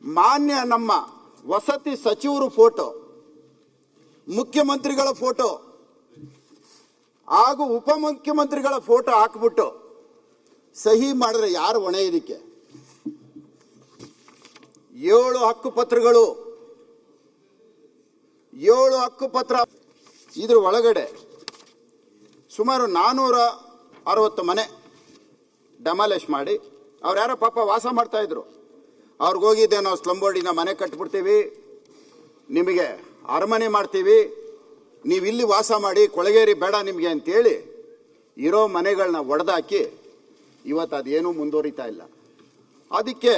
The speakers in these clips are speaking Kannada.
ಮಾನ್ಯ ನಮ್ಮ ವಸತಿ ಸಚಿವರು ಫೋಟೋ, ಮುಖ್ಯಮಂತ್ರಿಗಳ ಫೋಟೋ ಹಾಗೂ ಉಪಮುಖ್ಯಮಂತ್ರಿಗಳ ಫೋಟೋ ಹಾಕ್ಬಿಟ್ಟು ಸಹಿ ಮಾಡಿದ್ರೆ ಯಾರು ಹೊಣೆ? ಇದಕ್ಕೆ 7 ಹಕ್ಕುಪತ್ರಗಳು, 7 ಹಕ್ಕುಪತ್ರ. ಇದ್ರ ಒಳಗಡೆ ಸುಮಾರು 460 ಮನೆ ಡೆಮಾಲಿಷ್ ಮಾಡಿ ಅವ್ರು ಯಾರೋ ಪಾಪ ವಾಸ ಮಾಡ್ತಾ ಇದ್ರು. ಅವ್ರಿಗೋಗಿದ್ದೆ, ನಾವು ಸ್ಲಮ್ ಬೋರ್ಡಿನ ಮನೆ ಕಟ್ಬಿಡ್ತೀವಿ, ನಿಮಗೆ ಅರಮನೆ ಮಾಡ್ತೀವಿ, ನೀವು ಇಲ್ಲಿ ವಾಸ ಮಾಡಿ, ಕೊಳಗೇರಿ ಬೇಡ ನಿಮಗೆ ಅಂತೇಳಿ ಇರೋ ಮನೆಗಳನ್ನ ಒಡೆದಾಕಿ ಇವತ್ತು ಅದೇನೂ ಮುಂದುವರಿತಾ ಇಲ್ಲ. ಅದಕ್ಕೆ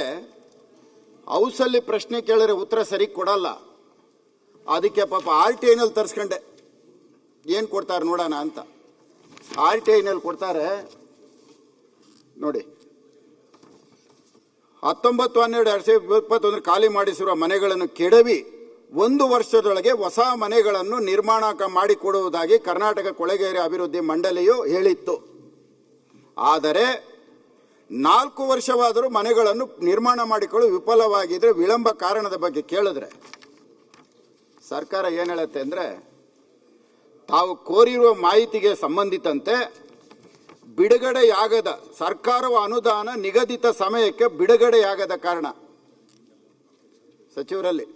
ಹೌಸಲ್ಲಿ ಪ್ರಶ್ನೆ ಕೇಳಿದ್ರೆ ಉತ್ತರ ಸರಿ ಕೊಡಲ್ಲ. ಅದಕ್ಕೆ ಪಾಪ RTIನಲ್ಲಿ ತರಿಸ್ಕೊಂಡೆ, ಏನು ಕೊಡ್ತಾರೆ ನೋಡೋಣ ಅಂತ. RTIನಲ್ಲಿ ಕೊಡ್ತಾರೆ ನೋಡಿ, 19/12/2021 ಖಾಲಿ ಮಾಡಿಸಿರುವ ಮನೆಗಳನ್ನು ಕೆಡವಿ 1 ವರ್ಷದೊಳಗೆ ಹೊಸ ಮನೆಗಳನ್ನು ನಿರ್ಮಾಣ ಮಾಡಿಕೊಡುವುದಾಗಿ ಕರ್ನಾಟಕ ಕೊಳಗೇರಿ ಅಭಿವೃದ್ಧಿ ಮಂಡಳಿಯು ಹೇಳಿತ್ತು. ಆದರೆ 4 ವರ್ಷವಾದರೂ ಮನೆಗಳನ್ನು ನಿರ್ಮಾಣ ಮಾಡಿಕೊಳ್ಳಲು ವಿಫಲವಾಗಿದ್ರೆ ವಿಳಂಬ ಕಾರಣದ ಬಗ್ಗೆ ಕೇಳಿದ್ರೆ ಸರ್ಕಾರ ಏನು ಹೇಳುತ್ತೆ ಅಂದರೆ, ತಾವು ಕೋರಿರುವ ಮಾಹಿತಿಗೆ ಸಂಬಂಧಿತಂತೆ ಬಿಡುಗಡೆಯಾಗದ ಸರ್ಕಾರವ ಅನುದಾನ ನಿಗದಿತ ಸಮಯಕ್ಕೆ ಬಿಡುಗಡೆಯಾಗದ ಕಾರಣ, ಸಚಿವರಲ್ಲಿ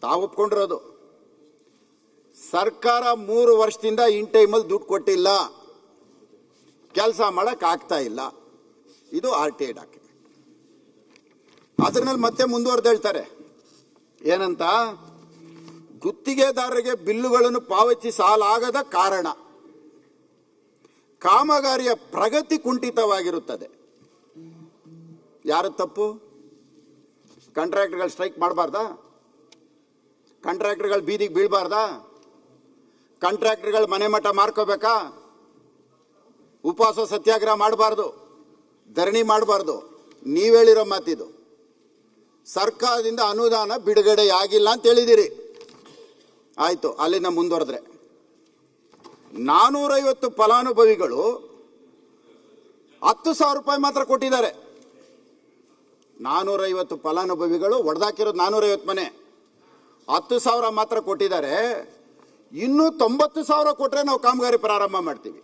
ತಾವು ಒಪ್ಕೊಂಡಿರೋದು, ಸರ್ಕಾರ 3 ವರ್ಷದಿಂದ ಇನ್ ಟೈಮಲ್ಲಿ ದುಡ್ಡು ಕೊಟ್ಟಿಲ್ಲ, ಕೆಲಸ ಮಾಡಕ್ ಆಗ್ತಾ ಇಲ್ಲ. ಇದು RTI ಡಾಕ್ಯುಮೆಂಟ್. ಅದರಲ್ಲಿ ಮತ್ತೆ ಮುಂದುವರೆದು ಹೇಳ್ತಾರೆ ಏನಂತ, ಗುತ್ತಿಗೆದಾರರಿಗೆ ಬಿಲ್ಲುಗಳನ್ನು ಪಾವತಿಸಲಾಗದ ಕಾರಣ ಕಾಮಗಾರಿಯ ಪ್ರಗತಿ ಕುಂಠಿತವಾಗಿರುತ್ತದೆ. ಯಾರ ತಪ್ಪು? ಕಾಂಟ್ರಾಕ್ಟರ್ಗಳು ಸ್ಟ್ರೈಕ್ ಮಾಡಬಾರ್ದಾ? ಕಾಂಟ್ರಾಕ್ಟರ್ಗಳು ಬೀದಿಗೆ ಬೀಳಬಾರ್ದಾ? ಕಾಂಟ್ರಾಕ್ಟರ್ಗಳು ಮನೆ ಮಠ ಮಾರ್ಕೋಬೇಕಾ? ಉಪವಾಸ ಸತ್ಯಾಗ್ರಹ ಮಾಡಬಾರ್ದು, ಧರಣಿ ಮಾಡಬಾರ್ದು. ನೀವು ಹೇಳಿರೋ ಮಾತಿದು. ಸರ್ಕಾರದಿಂದ ಅನುದಾನ ಬಿಡುಗಡೆಯಾಗಿಲ್ಲ ಅಂತ ಹೇಳಿದಿರಿ. ಆಯ್ತು, ಅಲ್ಲಿಂದ ಮುಂದುವರೆದ್ರೆ 450 ಫಲಾನುಭವಿಗಳು 10,000 ರೂಪಾಯಿ ಮಾತ್ರ ಕೊಟ್ಟಿದ್ದಾರೆ. 450 ಫಲಾನುಭವಿಗಳು ಒಡೆದಾಕಿರೋದು 450 ಮನೆ, 10,000 ಮಾತ್ರ ಕೊಟ್ಟಿದ್ದಾರೆ. ಇನ್ನೂ 90,000 ಕೊಟ್ಟರೆ ನಾವು ಕಾಮಗಾರಿ ಪ್ರಾರಂಭ ಮಾಡ್ತೀವಿ.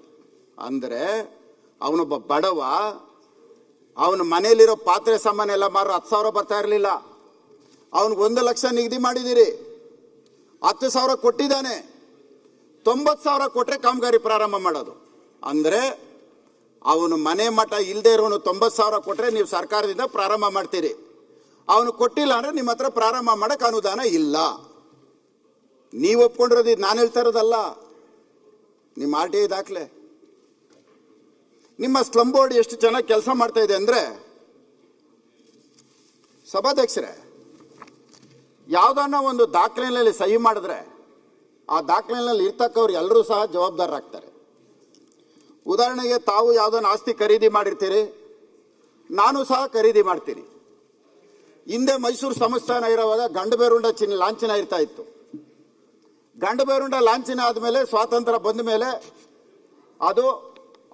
ಅಂದರೆ ಅವನೊಬ್ಬ ಬಡವ, ಅವನ ಮನೆಯಲ್ಲಿರೋ ಪಾತ್ರೆ ಸಾಮಾನು ಎಲ್ಲ ಮಾರು 10,000 ಬರ್ತಾ ಇರಲಿಲ್ಲ. ಅವನಿಗೆ 1 ಲಕ್ಷ ನಿಗದಿ ಮಾಡಿದ್ದೀರಿ, 10,000 ಕೊಟ್ಟಿದ್ದಾನೆ, 90,000 ಕೊಟ್ಟರೆ ಕಾಮಗಾರಿ ಪ್ರಾರಂಭ ಮಾಡೋದು. ಅಂದರೆ ಅವನು ಮನೆ ಮಠ ಇಲ್ಲದೆ ಇರೋನು 90,000 ಕೊಟ್ಟರೆ ನೀವು ಸರ್ಕಾರದಿಂದ ಪ್ರಾರಂಭ ಮಾಡ್ತೀರಿ. ಅವನು ಕೊಟ್ಟಿಲ್ಲ ಅಂದರೆ ನಿಮ್ಮ ಹತ್ರ ಪ್ರಾರಂಭ ಮಾಡೋಕ್ಕೆ ಅನುದಾನ ಇಲ್ಲ. ನೀವು ಒಪ್ಕೊಂಡಿರೋದು, ಇದು ನಾನು ಹೇಳ್ತಾ ಇರೋದಲ್ಲ, ನಿಮ್ಮ RTI ದಾಖಲೆ. ನಿಮ್ಮ ಸ್ಲಮ್ ಬೋರ್ಡ್ ಎಷ್ಟು ಚೆನ್ನಾಗಿ ಕೆಲಸ ಮಾಡ್ತಾ ಇದೆ ಅಂದರೆ, ಸಭಾಧ್ಯಕ್ಷರೇ, ಯಾವುದನ್ನ ಒಂದು ದಾಖಲೆಯಲ್ಲಿ ಸಹಿ ಮಾಡಿದ್ರೆ ಆ ದಾಖಲೆಯಲ್ಲಿ ಇರ್ತಕ್ಕವ್ರು ಎಲ್ಲರೂ ಸಹ ಜವಾಬ್ದಾರರಾಗ್ತಾರೆ. ಉದಾಹರಣೆಗೆ, ತಾವು ಯಾವುದನ್ನ ಆಸ್ತಿ ಖರೀದಿ ಮಾಡಿರ್ತೀರಿ, ನಾನು ಸಹ ಖರೀದಿ ಮಾಡ್ತೀನಿ. ಹಿಂದೆ ಮೈಸೂರು ಸಂಸ್ಥಾನ ಇರುವಾಗ ಗಂಡಬೇರುಂಡ ಲಾಂಛನ ಇರ್ತಾ ಇತ್ತು. ಗಂಡಬೇರುಂಡ ಲಾಂಛನ ಆದಮೇಲೆ ಸ್ವಾತಂತ್ರ್ಯ ಬಂದ ಮೇಲೆ ಅದು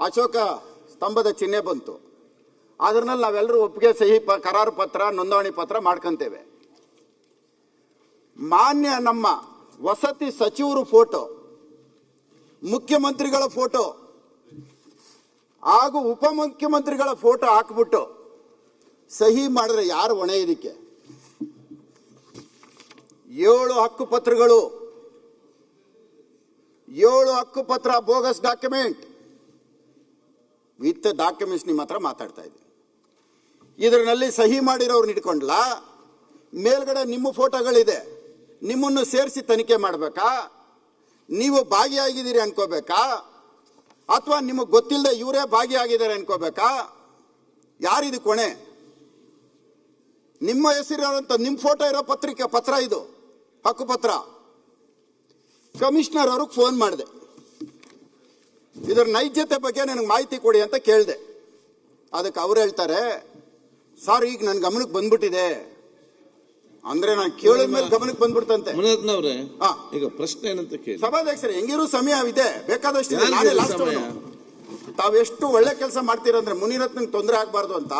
ಅಶೋಕ ಸ್ತಂಭದ ಚಿಹ್ನೆ ಬಂತು. ಅದರಲ್ಲಿ ನಾವೆಲ್ಲರೂ ಒಪ್ಪಿಗೆ ಸಹಿ ಕರಾರು ಪತ್ರ, ನೋಂದಣಿ ಪತ್ರ ಮಾಡ್ಕೊಂತೇವೆ. ಮಾನ್ಯ ನಮ್ಮ ವಸತಿ ಸಚಿವರು ಫೋಟೋ, ಮುಖ್ಯಮಂತ್ರಿಗಳ ಫೋಟೋ ಹಾಗೂ ಉಪಮುಖ್ಯಮಂತ್ರಿಗಳ ಫೋಟೋ ಹಾಕ್ಬಿಟ್ಟು ಸಹಿ ಮಾಡಿದ್ರೆ ಯಾರು ಹೊಣೆ? ಇದಕ್ಕೆ 7 ಹಕ್ಕುಪತ್ರಗಳು, 7 ಹಕ್ಕುಪತ್ರ ಬೋಗಸ್ ಡಾಕ್ಯುಮೆಂಟ್ ವಿತ್ ಡಾಕ್ಯುಮೆಂಟ್ಸ್ ನಿಮ್ಮ ಹತ್ರ ಮಾತಾಡ್ತಾ ಇದ್ದೀನಿ. ಇದರಲ್ಲಿ ಸಹಿ ಮಾಡಿರೋರ್ನ ಇಟ್ಕೊಂಡ್ಲ, ಮೇಲ್ಗಡೆ ನಿಮ್ಮ ಫೋಟೋಗಳಿದೆ, ನಿಮ್ಮನ್ನು ಸೇರಿಸಿ ತನಿಖೆ ಮಾಡಬೇಕಾ? ನೀವು ಭಾಗಿಯಾಗಿದ್ದೀರಿ ಅನ್ಕೋಬೇಕಾ? ಅಥವಾ ನಿಮಗೆ ಗೊತ್ತಿಲ್ಲದೆ ಇವರೇ ಭಾಗಿಯಾಗಿದ್ದಾರೆ ಅನ್ಕೋಬೇಕಾ? ಯಾರಿದು ಕೊನೆ? ನಿಮ್ಮ ಹೆಸರಿರೋಂಥ ನಿಮ್ಮ ಫೋಟೋ ಇರೋ ಪತ್ರ ಇದು ಹಕ್ಕುಪತ್ರ. ಕಮಿಷನರ್ ಅವ್ರಿಗೆ ಫೋನ್ ಮಾಡಿದೆ, ಇದರ ನೈಜತೆ ಬಗ್ಗೆ ನನಗೆ ಮಾಹಿತಿ ಕೊಡಿ ಅಂತ ಕೇಳಿದೆ. ಅದಕ್ಕೆ ಅವ್ರು ಹೇಳ್ತಾರೆ, ಸರ್ ಈಗ ನನ್ನ ಗಮನಕ್ಕೆ ಬಂದ್ಬಿಟ್ಟಿದೆ. ಅಂದ್ರೆ ನಾನು ಕೇಳಿದ ಮೇಲೆ ಗಮನಕ್ಕೆ ಬಂದ್ಬಿಡ್ತಂತೆ. ಈಗ ಪ್ರಶ್ನೆ ಏನಂತ ಕೇಳಿ ಸಭಾಧ್ಯಕ್ಷರೇ, ಹೆಂಗಿರೋ ಸಮಯ ಇದೆ, ಬೇಕಾದಷ್ಟು. ತಾವೆಷ್ಟು ಒಳ್ಳೆ ಕೆಲಸ ಮಾಡ್ತೀರಂದ್ರೆ ಮುನಿರತ್ನ ತೊಂದರೆ ಆಗ್ಬಾರ್ದು ಅಂತ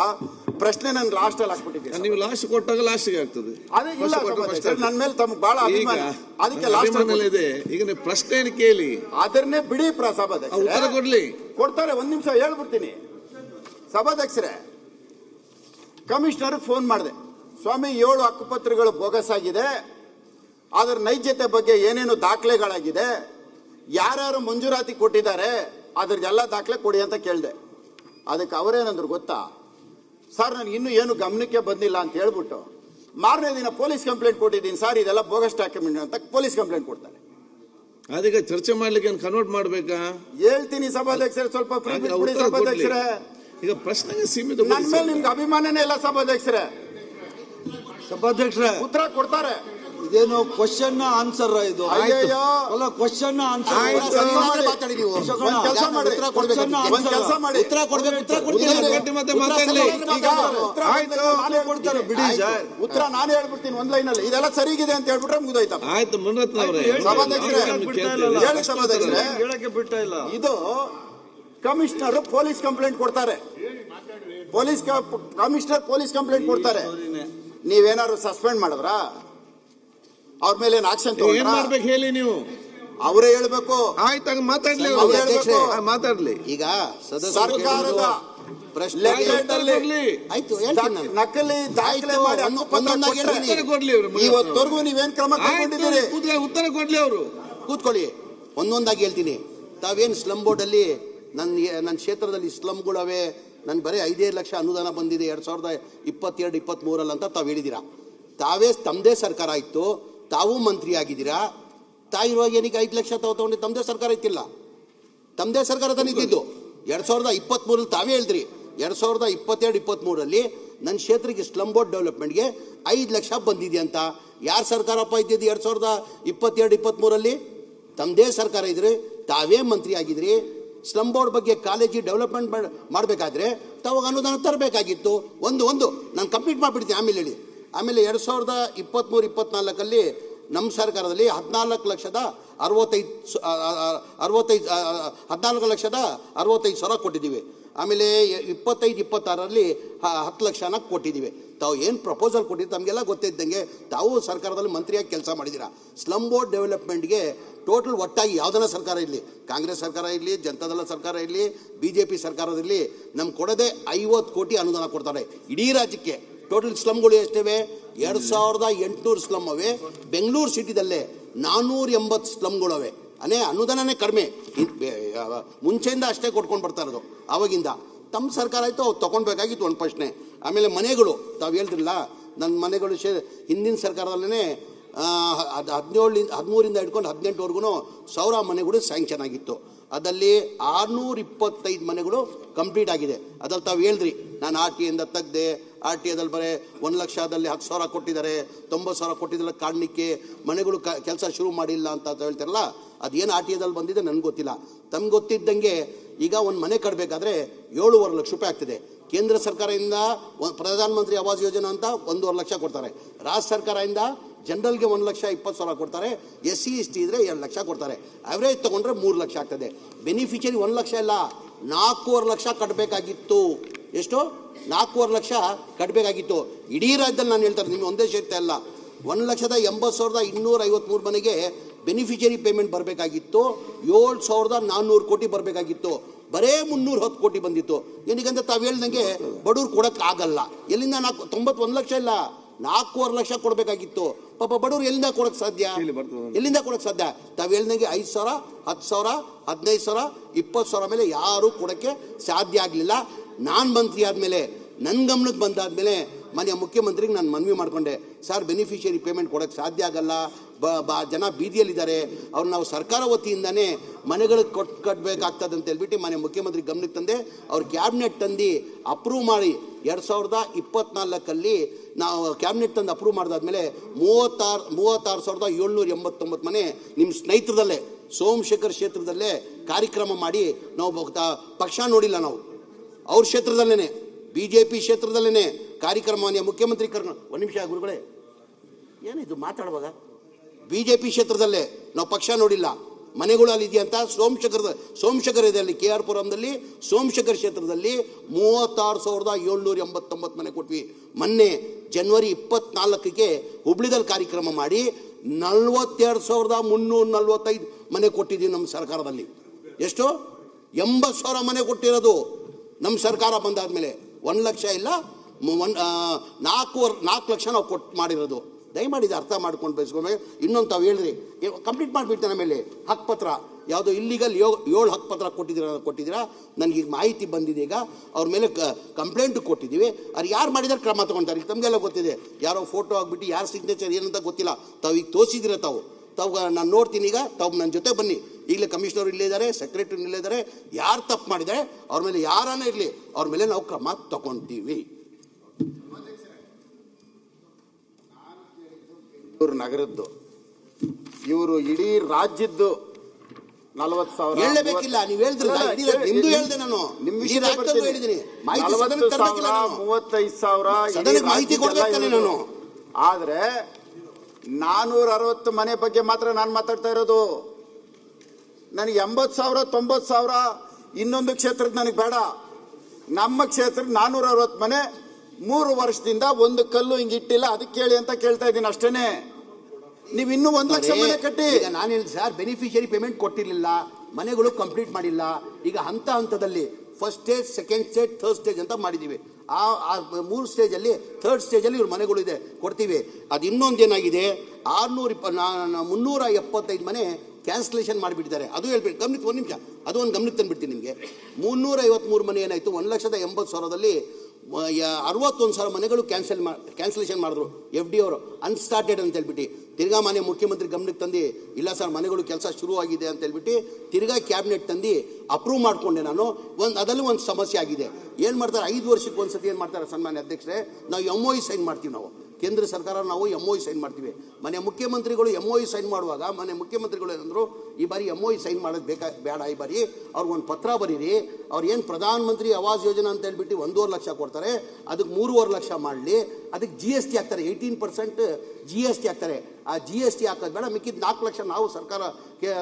ಪ್ರಶ್ನೆ ನನ್ಗೆ ಲಾಸ್ಟ್ ಅಲ್ಲಿ ಹಾಕ್ಬಿಟ್ಟಿದ್ದೀನಿ. ನೀವು ಲಾಸ್ಟ್ ಕೊಟ್ಟಾಗ ಲಾಸ್ಟ್ಗೆ ಆಗ್ತದೆ. ಅದೇ ಇಲ್ಲ ನನ್ನ ಮೇಲೆ ತಮ್ಗೆ ಬಹಳ ಅಭಿಮಾನ, ಅದಕ್ಕೆ ಲಾಸ್ಟ್ ಇದೆ. ಈಗ ನೀವು ಪ್ರಶ್ನೆ ಕೇಳಿ, ಅದನ್ನೇ ಬಿಡಿ ಸಭಾಧ್ಯಕ್ಷ ಉತ್ತರ ಕೊಡ್ಲಿ. ಕೊಡ್ತಾರೆ, ಒಂದ್ ನಿಮಿಷ ಹೇಳ್ಬಿಡ್ತೀನಿ. ಸಭಾಧ್ಯಕ್ಷರೇ, ಕಮಿಷನರ್ ಫೋನ್ ಮಾಡಿದೆ, ಸ್ವಾಮಿ 7 ಹಕ್ಕುಪತ್ರಗಳು ಬೋಗಸ್ ಆಗಿದೆ, ಅದರ ನೈಜತೆ ಬಗ್ಗೆ ಏನೇನು ದಾಖಲೆಗಳಾಗಿದೆ, ಯಾರ್ಯಾರು ಮಂಜೂರಾತಿ ಕೊಟ್ಟಿದ್ದಾರೆ ಅದ್ರದ್ದೆಲ್ಲ ದಾಖಲೆ ಕೊಡಿ ಅಂತ ಕೇಳಿದೆ. ಅದಕ್ಕೆ ಅವರೇನಂದ್ರು ಗೊತ್ತಾ, ಸರ್ ನನಗೆ ಇನ್ನೂ ಏನು ಗಮನಕ್ಕೆ ಬಂದಿಲ್ಲ ಅಂತ ಹೇಳ್ಬಿಟ್ಟು ಮಾರನೇ ದಿನ ಪೊಲೀಸ್ ಕಂಪ್ಲೇಂಟ್ ಕೊಟ್ಟಿದ್ದೀನಿ ಸರ್, ಇದೆಲ್ಲ ಬೋಗಸ್ ಡಾಕ್ಯುಮೆಂಟ್ ಅಂತ ಪೊಲೀಸ್ ಕಂಪ್ಲೇಂಟ್ ಕೊಡ್ತಾರೆ. ಅದಕ್ಕೆ ಚರ್ಚೆ ಮಾಡ್ಲಿಕ್ಕೆ ಕನ್ವರ್ಟ್ ಮಾಡ್ಬೇಕಾ? ಹೇಳ್ತೀನಿ ಸಭಾಧ್ಯಕ್ಷರೇ, ಸ್ವಲ್ಪ ಫ್ರೀ ಬಿಟ್ಬಿಡಿ ಸಭಾಧ್ಯಕ್ಷರೇ. ಈಗ ಪ್ರಶ್ನೆಗೆ ಸೀಮಿತ. ನನ್ನ ಮೇಲೆ ನಿಮ್ಗೆ ಅಭಿಮಾನನೇ ಇಲ್ಲ ಸಭಾಧ್ಯಕ್ಷರೇ. ಸಭಾಧ್ಯಕ್ಷರೇ ಉತ್ತರ ಕೊಡ್ತಾರೆ. ಇದೇನು ಕ್ವಶನ್ ಆನ್ಸರ್ ಇದು? ಅಲ್ಲ, ಕ್ವಶನ್ ಆನ್ಸರ್. ಕೆಲಸ ಮಾಡಿ, ಉತ್ತರ ಬಿಡಿ ಸರ್. ಉತ್ತರ ನಾನು ಹೇಳ್ಬಿಡ್ತೀನಿ ಒಂದ್ ಲೈನ್ ಅಲ್ಲಿ, ಇದೆಲ್ಲ ಸರಿಗಿದೆ ಅಂತ ಹೇಳ್ಬಿಟ್ರೆ ಮುಗಿದೋಯ್ತಾ? ಆಯ್ತು ಮುನಿರತ್ನ ಅವರೇ. ಸಭಾಧ್ಯಕ್ಷರೇ ಹೇಳಿ ಸಭಾಧ್ಯಕ್ಷರೇ, ಹೇಳಕ್ಕೆ ಬಿಡ್ತಾ ಇಲ್ಲ. ಇದು ಕಮಿಷನರ್ ಪೊಲೀಸ್ ಕಂಪ್ಲೇಂಟ್ ಕೊಡ್ತಾರೆ, ಕಮಿಷನರ್ ಪೊಲೀಸ್ ಕಂಪ್ಲೇಂಟ್ ಕೊಡ್ತಾರೆ. ನೀವೇನಾದ್ರು ಸಸ್ಪೆಂಡ್ ಮಾಡಿದ್ರಾ? ಅವ್ರ ಮೇಲೆ ಆಕ್ಷನ್ ಮಾಡ್ಬೇಕು ಹೇಳಿ, ನೀವು ಅವರೇ ಹೇಳ್ಬೇಕು. ಆಯ್ತಾಗ ಮಾತಾಡ್ಲಿ, ಮಾತಾಡ್ಲಿ. ಈಗ ಸರ್ಕಾರದ ನಕಲಿ ದಾಖಲೆ ಮಾಡಿ ಇವತ್ತವರೆಗೂ ನೀವೇನ್ ಕ್ರಮ ತಗೊಂಡಿದ್ದೀರಿ? ಉತ್ತರ ಕೊಡ್ಲಿ ಅವರು. ಕೂತ್ಕೊಳ್ಳಿ, ಒಂದೊಂದಾಗಿ ಹೇಳ್ತೀನಿ. ತಾವೇನು ಸ್ಲಮ್ ಬೋರ್ಡ್ ಅಲ್ಲಿ ನನ್ನ ಕ್ಷೇತ್ರದಲ್ಲಿ ಸ್ಲಮ್ಗಳವೆ, ನನ್ ಬರೀ 5 ಲಕ್ಷ ಅನುದಾನ ಬಂದಿದೆ 2022-23 ಅಂತ ತಾವು ಹೇಳಿದ್ದೀರಾ. ತಾವೇ ತಮ್ಮದೇ ಸರ್ಕಾರ ಇತ್ತು, ತಾವು ಮಂತ್ರಿ ಆಗಿದ್ದೀರಾ. ತಾಯಿರುವಾಗ ಏನಕ್ಕೆ 5 ಲಕ್ಷ ತಗೊಂಡು ತಮ್ಮದೇ ಸರ್ಕಾರ ಇತ್ತಿಲ್ಲ? ತಮ್ಮದೇ ಸರ್ಕಾರ ತಂದಿದ್ದು 2023 ತಾವೇ ಹೇಳಿದ್ರಿ. 2022-23 ನನ್ನ ಕ್ಷೇತ್ರಕ್ಕೆ ಸ್ಲಮ್ ಬೋರ್ಡ್ ಡೆವಲಪ್ಮೆಂಟ್ಗೆ 5 ಲಕ್ಷ ಬಂದಿದೆ ಅಂತ. ಯಾರು ಸರ್ಕಾರಪ್ಪ ಇದ್ದಿದ್ದು 2022-23? ತಮ್ಮದೇ ಸರ್ಕಾರ ಇದ್ರಿ, ತಾವೇ ಮಂತ್ರಿ ಆಗಿದ್ರಿ. ಸ್ಲಮ್ ಬೋರ್ಡ್ ಬಗ್ಗೆ ಕಾಲೇಜಿ ಡೆವಲಪ್ಮೆಂಟ್ ಮಾಡಬೇಕಾದ್ರೆ ತಾವಾಗ ಅನುದಾನ ತರಬೇಕಾಗಿತ್ತು. ಒಂದು ನಾನು ಕಂಪ್ಲೀಟ್ ಮಾಡಿಬಿಡ್ತೀನಿ, ಆಮೇಲೆ ಹೇಳಿ. ಆಮೇಲೆ 2023-24 ನಮ್ಮ ಸರ್ಕಾರದಲ್ಲಿ 14,65,000 ಕೊಟ್ಟಿದ್ದೀವಿ. ಆಮೇಲೆ 25-26 10 ಲಕ್ಷನ ಕೊಟ್ಟಿದ್ದೀವಿ. ತಾವು ಏನು ಪ್ರಪೋಸಲ್ ಕೊಟ್ಟಿದ್ದು ತಮಗೆಲ್ಲ ಗೊತ್ತಿದ್ದಂಗೆ ತಾವು ಸರ್ಕಾರದಲ್ಲಿ ಮಂತ್ರಿಯಾಗಿ ಕೆಲಸ ಮಾಡಿದ್ದೀರಾ. ಸ್ಲಮ್ ಬೋರ್ಡ್ ಡೆವಲಪ್ಮೆಂಟ್ಗೆ ಟೋಟಲ್ ಒಟ್ಟಾಗಿ ಯಾವುದನ್ನ ಸರ್ಕಾರ ಇರಲಿ, ಕಾಂಗ್ರೆಸ್ ಸರ್ಕಾರ ಇರಲಿ, ಜನತಾದಳ ಸರ್ಕಾರ ಇರಲಿ, BJP ಸರ್ಕಾರದಲ್ಲಿ ನಮ್ಗೆ ಕೊಡದೆ 50 ಕೋಟಿ ಅನುದಾನ ಕೊಡ್ತಾರೆ ಇಡೀ ರಾಜ್ಯಕ್ಕೆ. ಟೋಟಲ್ ಸ್ಲಮ್ಗಳು ಎಷ್ಟಿವೆ? 2800 ಸ್ಲಮ್ ಅವೆ. ಬೆಂಗಳೂರು ಸಿಟಿದಲ್ಲೇ 480 ಸ್ಲಮ್ಗಳವೆ. ಅನುದಾನನೇ ಕಡಿಮೆ, ಮುಂಚೆಯಿಂದ ಅಷ್ಟೇ ಕೊಟ್ಕೊಂಡು ಬರ್ತಾ ಇರೋದು. ಆವಾಗಿಂದ ತಮ್ಮ ಸರ್ಕಾರ ಆಯಿತು, ಅವ್ರು ತೊಗೊಳ್ಬೇಕಾಗಿತ್ತು ಒಂದು ಪ್ರಶ್ನೆ. ಆಮೇಲೆ ಮನೆಗಳು ತಾವು ಹೇಳ್ತಿರಲ್ಲ, ನನ್ನ ಮನೆಗಳು ಹಿಂದಿನ ಸರ್ಕಾರದಲ್ಲೇ 13ರಿಂದ ಹಿಡ್ಕೊಂಡು 18ವರೆಗೂ 1000 ಮನೆಗಳು ಸ್ಯಾಂಕ್ಷನ್ ಆಗಿತ್ತು. ಅದರಲ್ಲಿ 625 ಮನೆಗಳು ಕಂಪ್ಲೀಟ್ ಆಗಿದೆ. ಅದ್ರಲ್ಲಿ ತಾವು ಹೇಳಿದ್ರಿ, ನಾನು RTIಯಿಂದ ತೆಗ್ದೆ, RTIದಲ್ಲಿ ಬರೀ 1 ಲಕ್ಷದಲ್ಲಿ 10,000 ಕೊಟ್ಟಿದ್ದಾರೆ, 90,000 ಕೊಟ್ಟಿದ್ದಾರೆ, ಕಾರಣಕ್ಕೆ ಮನೆಗಳು ಕೆಲಸ ಶುರು ಮಾಡಿಲ್ಲ ಅಂತ ಹೇಳ್ತಾರಲ್ಲ. ಅದೇನು RTIದಲ್ಲಿ ಬಂದಿದೆ ನನಗೆ ಗೊತ್ತಿಲ್ಲ. ತಮ್ಗೆ ಗೊತ್ತಿದ್ದಂಗೆ ಈಗ ಒಂದು ಮನೆ ಕಟ್ಟಬೇಕಾದ್ರೆ 7.5 ಲಕ್ಷ ರೂಪಾಯಿ ಆಗ್ತದೆ. ಕೇಂದ್ರ ಸರ್ಕಾರದಿಂದ ಪ್ರಧಾನ ಮಂತ್ರಿ ಆವಾಸ್ ಯೋಜನಾ ಅಂತ 1.5 ಲಕ್ಷ ಕೊಡ್ತಾರೆ. ರಾಜ್ಯ ಸರ್ಕಾರದಿಂದ ಜನರಲ್ಗೆ 1,20,000 ಕೊಡ್ತಾರೆ. SC ST ಇದ್ರೆ 2 ಲಕ್ಷ ಕೊಡ್ತಾರೆ. ಅವರೇಜ್ ತಗೊಂಡ್ರೆ 3 ಲಕ್ಷ ಆಗ್ತದೆ. ಬೆನಿಫಿಷರಿ 1 ಲಕ್ಷ ಇಲ್ಲ, 4.5 ಲಕ್ಷ ಕಟ್ಟಬೇಕಾಗಿತ್ತು. ಎಷ್ಟು? 4.5 ಲಕ್ಷ ಕಟ್ಟಬೇಕಾಗಿತ್ತು. ಇಡೀ ರಾಜ್ಯದಲ್ಲಿ ನಾನು ಹೇಳ್ತಾರೆ, ನಿಮ್ಗೆ ಒಂದೇ ಕ್ಷೇತ್ರ ಅಲ್ಲ, 1,80,253 ಮನೆಗೆ ಬೆನಿಫಿಷರಿ ಪೇಮೆಂಟ್ ಬರಬೇಕಾಗಿತ್ತು. 7,400 ಕೋಟಿ ಬರಬೇಕಾಗಿತ್ತು. ಬರೇ 310 ಕೋಟಿ ಬಂದಿತ್ತು. ಏನಕ್ಕಂದ್ರೆ ತಾವು ಹೇಳ್ದಂಗೆ ಬಡವ್ರು ಕೊಡಕ್ಕೆ ಆಗಲ್ಲ. ಎಲ್ಲಿಂದ 91 ಲಕ್ಷ ಇಲ್ಲ, 4.5 ಲಕ್ಷ ಕೊಡಬೇಕಾಗಿತ್ತು. ಪಾಪ ಬಡವರು ಎಲ್ಲಿಂದ ಕೊಡಕ್ಕೆ ಸಾಧ್ಯ? ತಾವು ಹೇಳ್ದಂಗೆ 5,000, 10,000, 15,000, 20,000 ಮೇಲೆ ಯಾರೂ ಕೊಡೋಕ್ಕೆ ಸಾಧ್ಯ ಆಗಲಿಲ್ಲ. ನಾನು ಮಂತ್ರಿ ಆದಮೇಲೆ, ನನ್ನ ಗಮನಕ್ಕೆ ಬಂದಾದ್ಮೇಲೆ ಮಾನ್ಯ ಮುಖ್ಯಮಂತ್ರಿಗೆ ನಾನು ಮನವಿ ಮಾಡಿಕೊಂಡೆ, ಸರ್ ಬೆನಿಫಿಷಿಯರಿ ಪೇಮೆಂಟ್ ಕೊಡೋಕ್ಕೆ ಸಾಧ್ಯ ಆಗಲ್ಲ, ಜನ ಬೀದಿಯಲ್ಲಿದ್ದಾರೆ, ಅವ್ರು ನಾವು ಸರ್ಕಾರ ವತಿಯಿಂದನೇ ಮನೆಗಳಿಗೆ ಕಟ್ಟಬೇಕಾಗ್ತದೆ ಅಂತ ಹೇಳ್ಬಿಟ್ಟು ಮಾನ್ಯ ಮುಖ್ಯಮಂತ್ರಿ ಗಮನಕ್ಕೆ ತಂದೆ. ಅವ್ರು ಕ್ಯಾಬಿನೆಟ್ ತಂದು ಅಪ್ರೂವ್ ಮಾಡಿ 2024 ನಾವು ಕ್ಯಾಬಿನೆಟ್ ತಂದು ಅಪ್ರೂವ್ ಮಾಡಿದಾದ್ಮೇಲೆ 36,789 ಮನೆ ನಿಮ್ಮ ಸ್ನೇಹಿತರದಲ್ಲೇ ಸೋಮಶೇಖರ್ ಕ್ಷೇತ್ರದಲ್ಲೇ ಕಾರ್ಯಕ್ರಮ ಮಾಡಿ, ನಾವು ಪಕ್ಷ ನೋಡಿಲ್ಲ, ನಾವು ಅವ್ರ ಕ್ಷೇತ್ರದಲ್ಲೇ BJP ಕ್ಷೇತ್ರದಲ್ಲೇ ಕಾರ್ಯಕ್ರಮ ಮಾನ್ಯ ಮುಖ್ಯಮಂತ್ರಿ ಒಂದು ನಿಮಿಷ ಗುರುಗಳೇ, ಏನಿದು ಮಾತಾಡುವಾಗ BJP ಕ್ಷೇತ್ರದಲ್ಲೇ ನಾವು ಪಕ್ಷ ನೋಡಿಲ್ಲ, ಮನೆಗಳು ಅಲ್ಲಿ ಇದೆಯಂತ. ಸೋಮಶೇಖರದಲ್ಲಿ ಕೆ ಆರ್ ಪುರಂದಲ್ಲಿ ಸೋಮಶೇಖರ್ ಕ್ಷೇತ್ರದಲ್ಲಿ 36,789 ಮನೆ ಕೊಟ್ವಿ. ಮೊನ್ನೆ ಜನವರಿ 24ಕ್ಕೆ ಹುಬ್ಳಿದಲ್ಲಿ ಕಾರ್ಯಕ್ರಮ ಮಾಡಿ 42,345 ಮನೆ ಕೊಟ್ಟಿದ್ದೀವಿ ನಮ್ಮ ಸರ್ಕಾರದಲ್ಲಿ. ಎಷ್ಟು? 80,000 ಮನೆ ಕೊಟ್ಟಿರೋದು ನಮ್ಮ ಸರ್ಕಾರ ಬಂದಾದ್ಮೇಲೆ. 1 ಲಕ್ಷ ಇಲ್ಲ, 4 ಲಕ್ಷ ನಾವು ಕೊಟ್ಟು ಮಾಡಿರೋದು. ದಯಮಾಡಿ ಇದು ಅರ್ಥ ಮಾಡ್ಕೊಂಡು ಬಯಸ್ಕೊಂಡ್ರೆ. ಇನ್ನೊಂದು ತಾವು ಹೇಳ್ರಿ, ಕಂಪ್ಲೀಟ್ ಮಾಡಿಬಿಡ್ತೇನೆ. ಆಮೇಲೆ ಹಕ್ಕುಪತ್ರ ಯಾವುದೋ ಇಲ್ಲಿಗಲ್ 7 ಹಕ್ಕುಪತ್ರ ಕೊಟ್ಟಿದ್ದೀರಾ ನನಗೀಗ ಮಾಹಿತಿ ಬಂದಿದೆ. ಈಗ ಅವ್ರ ಮೇಲೆ ಕಂಪ್ಲೇಂಟ್ ಕೊಟ್ಟಿದ್ದೀವಿ. ಅದು ಯಾರು ಮಾಡಿದಾರೆ ಕ್ರಮ ತೊಗೊಳ್ತಾರೆ. ಈಗ ತಮಗೆಲ್ಲ ಗೊತ್ತಿದೆ, ಯಾರೋ ಫೋಟೋ ಆಗಿಬಿಟ್ಟು ಯಾರು ಸಿಗ್ನೇಚರ್ ಏನಂತ ಗೊತ್ತಿಲ್ಲ. ತಾವು ಈಗ ತೋರಿಸಿದ್ರೆ ತಾವು ನಾನು ನೋಡ್ತೀನಿ. ಈಗ ತಾವು ನನ್ನ ಜೊತೆ ಬನ್ನಿ. ಈಗಲೇ ಕಮಿಷನರ್ ಇಲ್ಲೇ ಇದ್ದಾರೆ, ಸೆಕ್ರೆಟರಿ ಇಲ್ಲೇ ಇದ್ದಾರೆ. ಯಾರು ತಪ್ಪು ಮಾಡಿದ್ದಾರೆ ಅವ್ರ ಮೇಲೆ ಯಾರನ್ನ ಇರಲಿ ಅವ್ರ ಮೇಲೆ ನಾವು ಕ್ರಮ ತಗೊಳ್ತೀವಿ. ಇವರು ನಗರದ್ದು, ಇವರು ಇಡೀ ರಾಜ್ಯದ್ದು 40,000 ಹೇಳಬೇಕಿಲ್ಲ. ನೀವು ಹೇಳಿದ್ರಲ್ಲ, ನಿಮ್ದು ಹೇಳಿದೆ ನಾನು. ನಿಮ್ಮ ಈ ರಾಜ್ಯದಲ್ಲೂ ಹೇಳಿದ್ದೀನಿ. ಮಾಹಿತಿ 35,000 ಮಾಹಿತಿ ಕೊಡ್ಬೇಕಾನೆ ನಾನು. ಆದ್ರೆ 460 ಮನೆ ಬಗ್ಗೆ ಮಾತ್ರ ನಾನು ಮಾತಾಡ್ತಾ ಇರೋದು. ನನಗೆ 80,000 90,000 ಇನ್ನೊಂದು ಕ್ಷೇತ್ರದ ನನಗೆ ಬೇಡ. ನಮ್ಮ ಕ್ಷೇತ್ರದ 460 ಮನೆ 3 ವರ್ಷದಿಂದ ಒಂದು ಕಲ್ಲು ಹಿಂಗೆ ಇಟ್ಟಿಲ್ಲ, ಅದಕ್ಕೆ ಕೇಳಿ ಅಂತ ಕೇಳ್ತಾ ಇದ್ದೀನಿ ಅಷ್ಟೇನೆ. ನೀವು ಇನ್ನೂ 1 ಲಕ್ಷ ಮನೆ ಕಟ್ಟಿ. ಈಗ ನಾನು ಹೇಳಿದೆ ಸರ್, ಬೆನಿಫಿಷಿಯರಿ ಪೇಮೆಂಟ್ ಕೊಟ್ಟಿರಲಿಲ್ಲ, ಮನೆಗಳು ಕಂಪ್ಲೀಟ್ ಮಾಡಿಲ್ಲ. ಈಗ ಹಂತದಲ್ಲಿ first stage, second stage, third stage ಅಂತ ಮಾಡಿದ್ದೀವಿ. ಆ 3 ಸ್ಟೇಜಲ್ಲಿ ಥರ್ಡ್ ಸ್ಟೇಜಲ್ಲಿ ಇವ್ರ ಮನೆಗಳು ಇದೆ, ಕೊಡ್ತೀವಿ. ಅದು ಇನ್ನೊಂದೇನಾಗಿದೆ, 375 ಮನೆ ಕ್ಯಾನ್ಸಲೇಷನ್ ಮಾಡಿಬಿಟ್ಟಿದ್ದಾರೆ. ಅದು ಹೇಳ್ಬಿಟ್ಟು ಗಮನಿಸಿ, 1 ನಿಮಿಷ, ಅದು ಒಂದು ಗಮನಕ್ಕೆ ತಂದುಬಿಡ್ತೀನಿ ನಿಮಗೆ. 353 ಮನೆ ಏನಾಯಿತು, 1,80,000ದಲ್ಲಿ 61,000 ಮನೆಗಳು ಕ್ಯಾನ್ಸಲೇಷನ್ ಮಾಡಿದ್ರು FD ಅವರು, ಅನ್ಸ್ಟಾರ್ಟೆಡ್ ಅಂತ ಹೇಳ್ಬಿಟ್ಟು. ತಿರ್ಗಾ ಮನೆ ಮುಖ್ಯಮಂತ್ರಿ ಗಮನಕ್ಕೆ ತಂದು, ಇಲ್ಲ ಸರ್ ಮನೆಗಳು ಕೆಲಸ ಶುರುವಾಗಿದೆ ಅಂತ ಹೇಳ್ಬಿಟ್ಟು ತಿರ್ಗಾ ಕ್ಯಾಬಿನೆಟ್ ತಂದು ಅಪ್ರೂವ್ ಮಾಡಿಕೊಂಡೆ ನಾನು. ಅದರಲ್ಲಿ ಒಂದು ಸಮಸ್ಯೆ ಆಗಿದೆ. ಏನು ಮಾಡ್ತಾರೆ, 5 ವರ್ಷಕ್ಕೆ ಒಂದ್ಸತಿ ಏನು ಮಾಡ್ತಾರೆ ಸನ್ಮಾನ್ಯ ಅಧ್ಯಕ್ಷರೇ, ನಾವು MOU ಸೈನ್ ಮಾಡ್ತೀವಿ. ನಾವು ಕೇಂದ್ರ ಸರ್ಕಾರ ನಾವು MOU ಸೈನ್ ಮಾಡ್ತೀವಿ. ಮನೆ ಮುಖ್ಯಮಂತ್ರಿಗಳು MOU ಸೈನ್ ಮಾಡುವಾಗ ಮನೆ ಮುಖ್ಯಮಂತ್ರಿಗಳು ಏನಂದ್ರು, ಈ ಬಾರಿ MOU ಸೈನ್ ಮಾಡೋದು ಬೇಡ, ಈ ಬಾರಿ ಅವ್ರಿಗೊಂದು ಪತ್ರ ಬರೀರಿ. ಅವ್ರು ಏನು ಪ್ರಧಾನ ಮಂತ್ರಿ ಆವಾಸ್ ಯೋಜನಾ ಅಂತ ಹೇಳ್ಬಿಟ್ಟು 1.5 ಲಕ್ಷ ಕೊಡ್ತಾರೆ, ಅದಕ್ಕೆ 3.5 ಲಕ್ಷ ಮಾಡಲಿ. ಅದಕ್ಕೆ GST ಹಾಕ್ತಾರೆ, 18% GST ಹಾಕ್ತಾರೆ. ಆ GST ಹಾಕೋದು ಬೇಡ, ಮಿಕ್ಕಿದ 4 ಲಕ್ಷ ನಾವು ಸರ್ಕಾರ,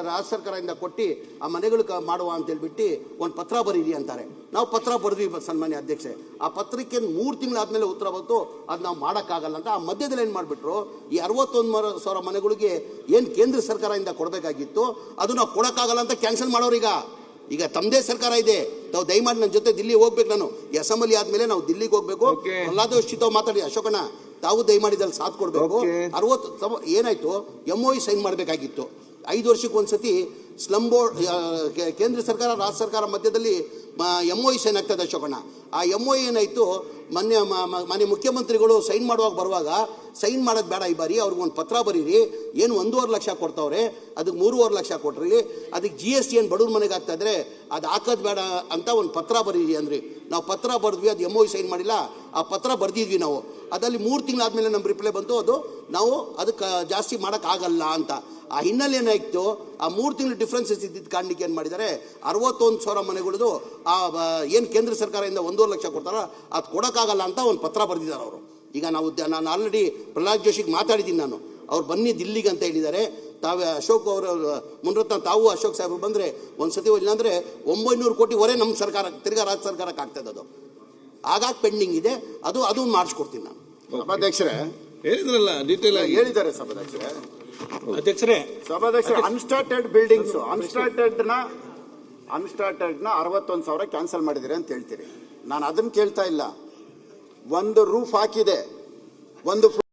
ರಾಜ್ಯ ಸರ್ಕಾರದಿಂದ ಕೊಟ್ಟು ಆ ಮನೆಗಳು ಮಾಡುವ ಅಂತ ಹೇಳ್ಬಿಟ್ಟು ಒಂದು ಪತ್ರ ಬರೀರಿ ಅಂತಾರೆ. ನಾವು ಪತ್ರ ಬರೆದ್ವಿ ಸನ್ಮಾನ್ಯ ಅಧ್ಯಕ್ಷೆ. ಆ ಪತ್ರಕ್ಕೆ 3 ತಿಂಗಳಾದ್ಮೇಲೆ ಉತ್ತರ ಬಂತು, ಅದು ನಾವು ಮಾಡೋಕ್ಕಾಗಲ್ಲ ಅಂತ. ಆ ಮಧ್ಯದಲ್ಲಿ ಏನು ಮಾಡಿಬಿಟ್ರು, ಈ 61,000 ಮನೆಗಳಿಗೆ ಏನು ಕೇಂದ್ರ ಸರ್ಕಾರದಿಂದ ಕೊಡಬೇಕಾಗಿತ್ತು ಅದು ನಾವು ಕೊಡೋಕ್ಕಾಗಲ್ಲ ಅಂತ ಕ್ಯಾನ್ಸಲ್ ಮಾಡೋರು. ಈಗ ತಮ್ಮದೇ ಸರ್ಕಾರ ಇದೆ. ತಾವು ದಯಮಾಡಿ ನನ್ನ ಜೊತೆ ದಿಲ್ಲಿ ಹೋಗ್ಬೇಕು. ನಾನು ಅಸೆಂಬ್ಲಿ ಆದ್ಮೇಲೆ ನಾವು ದಿಲ್ಲಿಗೆ ಹೋಗ್ಬೇಕು. ಪ್ರಹ್ಲಾದ್ ತಾವು ಮಾತಾಡಿ, ಅಶೋಕಣ್ಣ ತಾವು ದಯಮಾಡಿದಲ್ಲಿ ಸಾಥ್ ಕೊಡಬೇಕು. 60 ಏನಾಯ್ತು, MOU ಸೈನ್ ಮಾಡಬೇಕಾಗಿತ್ತು. 5 ವರ್ಷಕ್ಕೆ ಒಂದ್ಸತಿ ಸ್ಲಮ್ ಬೋರ್ಡ್, ಕೇಂದ್ರ ಸರ್ಕಾರ ರಾಜ್ಯ ಸರ್ಕಾರ ಮಧ್ಯದಲ್ಲಿ MOU ಸೈನ್ ಆಗ್ತದೆ ಅಶೋಕಣ್ಣ. ಆ MOU ಏನಾಯಿತು, ಮನೆ ಮುಖ್ಯಮಂತ್ರಿಗಳು ಸೈನ್ ಬರುವಾಗ ಸೈನ್ ಮಾಡೋದು ಬೇಡ, ಈ ಬಾರಿ ಅವ್ರಿಗೊಂದು ಪತ್ರ ಬರೀರಿ. ಏನು 1.5 ಲಕ್ಷ ಕೊಡ್ತಾವ್ರೆ, ಅದಕ್ಕೆ 3.5 ಲಕ್ಷ ಕೊಟ್ರಿ. ಅದಕ್ಕೆ GST ಏನು ಬಡವ್ರ ಮನೆಗೆ ಆಗ್ತಾ ಇದ್ರೆ ಅದು ಹಾಕೋದು ಬೇಡ ಅಂತ ಒಂದು ಪತ್ರ ಬರೀರಿ ಅಂದ್ರಿ. ನಾವು ಪತ್ರ ಬರೆದ್ವಿ, ಅದು MOU ಸೈನ್ ಮಾಡಿಲ್ಲ. ಆ ಪತ್ರ ಬರೆದಿದ್ವಿ ನಾವು. ಅದರಲ್ಲಿ 3 ತಿಂಗಳಾದ್ಮೇಲೆ ನಮ್ಮ ರಿಪ್ಲೈ ಬಂತು, ಅದು ನಾವು ಅದಕ್ಕೆ ಜಾಸ್ತಿ ಮಾಡೋಕ್ಕಾಗಲ್ಲ ಅಂತ. ಆ ಹಿನ್ನೆಲೆ ಏನಾಯಿತು, ಆ 3 ತಿಂಗಳು ಡಿಫ್ರೆನ್ಸಸ್ ಇದ್ದಿದ್ದ ಕಾರಣಕ್ಕೆ ಏನು ಮಾಡಿದ್ದಾರೆ, 61,000 ಮನೆಗಳದು ಏನು ಕೇಂದ್ರ ಸರ್ಕಾರದಿಂದ 1.5 ಲಕ್ಷ ಕೊಡ್ತಾರ ಅದು ಕೊಡೋಕ್ಕಾಗಲ್ಲ ಅಂತ ಒಂದು ಪತ್ರ ಬರೆದಿದ್ದಾರೆ ಅವರು. ಈಗ ನಾನು ಆಲ್ರೆಡಿ ಪ್ರಹ್ಲಾದ್ ಜೋಶಿಗೆ ಮಾತಾಡಿದ್ದೀನಿ ನಾನು, ಅವ್ರು ಬನ್ನಿ ದಿಲ್ಲಿಗೆ ಅಂತ ಹೇಳಿದ್ದಾರೆ. ತಾವೇ ಅಶೋಕ್ ಅವರು ಮುನ್ರತ್ನ, ತಾವು ಅಶೋಕ್ ಸಾಹೇಬರು ಬಂದರೆ ಒಂದು ಸತಿ, ಇಲ್ಲಾಂದರೆ 900 ಕೋಟಿ ಹೊರೆ ನಮ್ಮ ಸರ್ಕಾರ ತಿರ್ಗಾ ರಾಜ್ಯ ಸರ್ಕಾರಕ್ಕೆ ಆಗ್ತದೆ. ಅದು ಆಗಾಗ ಪೆಂಡಿಂಗ್ ಇದೆ, ಅದು ಮಾಡಿಸ್ಕೊಡ್ತೀನಿ ನಾನು. ಸಭಾಧ್ಯಕ್ಷರೇ ಹೇಳಿದ್ರಲ್ಲ, ಡೀಟೇಲ್ ಆಗಿ ಹೇಳಿದ್ದಾರೆ ಸಭಾಧ್ಯಕ್ಷರೇ. ಸಭಾಧ್ಯಕ್ಷರೇ, ಅನ್ಸ್ಟಾರ್ಟೆಡ್ ಬಿಲ್ಡಿಂಗ್ಸ್, ಅನ್ಸ್ಟಾರ್ಟೆಡ್ನ 61,000 ಕ್ಯಾನ್ಸಲ್ ಮಾಡಿದಿರಿ ಅಂತ ಹೇಳ್ತೀರಿ. ನಾನು ಅದನ್ನು ಕೇಳ್ತಾ ಇಲ್ಲ. ಒಂದು ರೂಫ್ ಹಾಕಿದೆ, ಒಂದು